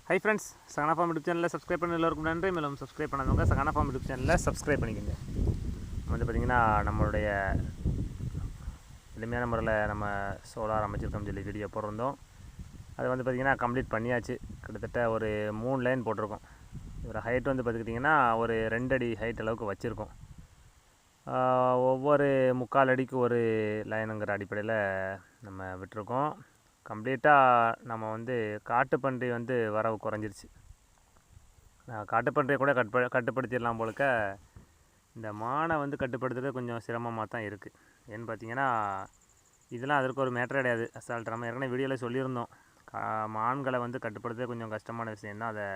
Hi friends, Sahana form YouTube சேனலில் subscribe பண்ண எல்லோருக்கும் நன்றி. மேலும் சப்ஸ்கிரைப் பண்ணாதவங்க சகனா ஃபார்ம் யூடியூப் சேனலில் சப்ஸ்கிரைப் பண்ணிக்கோங்க. வந்து பார்த்திங்கன்னா நம்மளுடைய எளிமையான முறையில் நம்ம சோலார் அமைச்சிருக்கோம் சொல்லி வீடியோ போட்டிருந்தோம். அது வந்து பார்த்திங்கன்னா கம்ப்ளீட் பண்ணியாச்சு. கிட்டத்தட்ட ஒரு 3 லைன் போட்டிருக்கோம். இதோட ஹைட் வந்து பார்த்துக்கிட்டிங்கன்னா ஒரு 2 அடி ஹைட் அளவுக்கு வச்சுருக்கோம். ஒவ்வொரு 3/4 அடிக்கு ஒரு லைனுங்கிற அடிப்படையில் நம்ம விட்டுருக்கோம். கம்ப்ளீட்டாக நம்ம வந்து காட்டுப்பன்றி வந்து வரவு குறைஞ்சிருச்சு. காட்டுப்பன்றியை கூட கட்டுப்படுத்திடலாம் போலக்க. இந்த மானை வந்து கட்டுப்படுத்துறது கொஞ்சம் சிரமமாக தான் இருக்குது. ஏன்னு பார்த்தீங்கன்னா இதெல்லாம் அதற்கு ஒரு மேட்டர் கிடையாது. அசால்ட் நம்ம ஏற்கனவே வீடியோவில் சொல்லியிருந்தோம். மான்களை வந்து கட்டுப்படுத்துறது கொஞ்சம் கஷ்டமான விஷயந்தான். அதை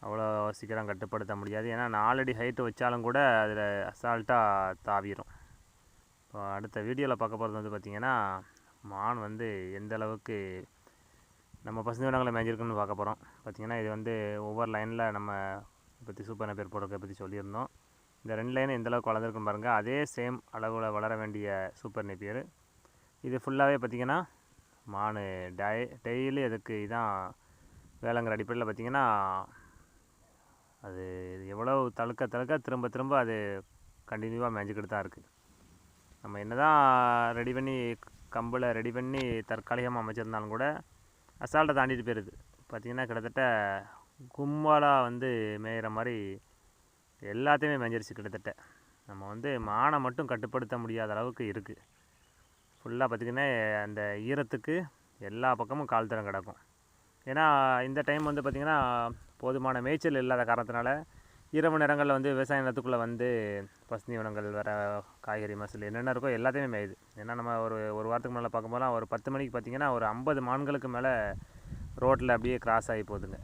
அவ்வளோ சீக்கிரம் கட்டுப்படுத்த முடியாது. ஏன்னா 4 அடி ஹைட்டு வச்சாலும் கூட அதில் அசால்ட்டாக தாவிடும். இப்போ அடுத்த வீடியோவில் பார்க்க போகிறது வந்து பார்த்திங்கன்னா மான் வந்து எந்த அளவுக்கு நம்ம பசுந்தீவனங்களை மேய்ஞ்சிருக்குன்னு பார்க்க போகிறோம். பார்த்திங்கன்னா இது வந்து ஒவ்வொரு லைனில் நம்ம பற்றி சூப்பர் பேர் போடுறத பற்றி சொல்லியிருந்தோம். இந்த 2 லைன் எந்த அளவுக்கு வளர்ந்துருக்குன்னு பாருங்கள். அதே சேம் அளவில் வளர வேண்டிய சூப்பர் நேப்பியர். இது ஃபுல்லாகவே பார்த்திங்கன்னா மான் டெய்லி அதுக்கு இதான் வேலைங்கிற அடிப்படையில் பார்த்திங்கன்னா அது எவ்வளோ தழுக்க திரும்ப திரும்ப அது கண்டினியூவாக மேய்ஞ்சிக்கிட்டு தான் இருக்குது. நம்ம என்ன தான் ரெடி பண்ணி கம்பில் ரெடி பண்ணி தற்காலிகமாக அமைச்சிருந்தாலும் கூட அசால்ட்டை தாண்டிட்டு போயிடுது. பார்த்திங்கன்னா கிட்டத்தட்ட கும்பலாக வந்து மேயிற மாதிரி எல்லாத்தையுமே மேய்ஞ்சிருச்சு. கிட்டத்தட்ட நம்ம வந்து மானை மட்டும் கட்டுப்படுத்த முடியாத அளவுக்கு இருக்குது. ஃபுல்லாக பார்த்திங்கன்னா அந்த ஈரத்துக்கு எல்லா பக்கமும் கால் தரம் கிடக்கும். ஏன்னா இந்த டைம் வந்து பார்த்திங்கன்னா போதுமான மேய்ச்சல் இல்லாத காரணத்தினால இரவு நேரங்களில் வந்து விவசாய நிலத்துக்குள்ளே வந்து பசுந்தீவனங்கள் வேறு காய்கறி மசால் என்னென்ன இருக்கோ எல்லாத்தையுமே மேயுது. ஏன்னா நம்ம ஒரு வாரத்துக்கு மேலே பார்க்கும்போதெல்லாம் ஒரு 10 மணிக்கு பார்த்திங்கன்னா ஒரு 50 மான்களுக்கு மேலே ரோட்டில் அப்படியே கிராஸ் ஆகி போகுதுங்க.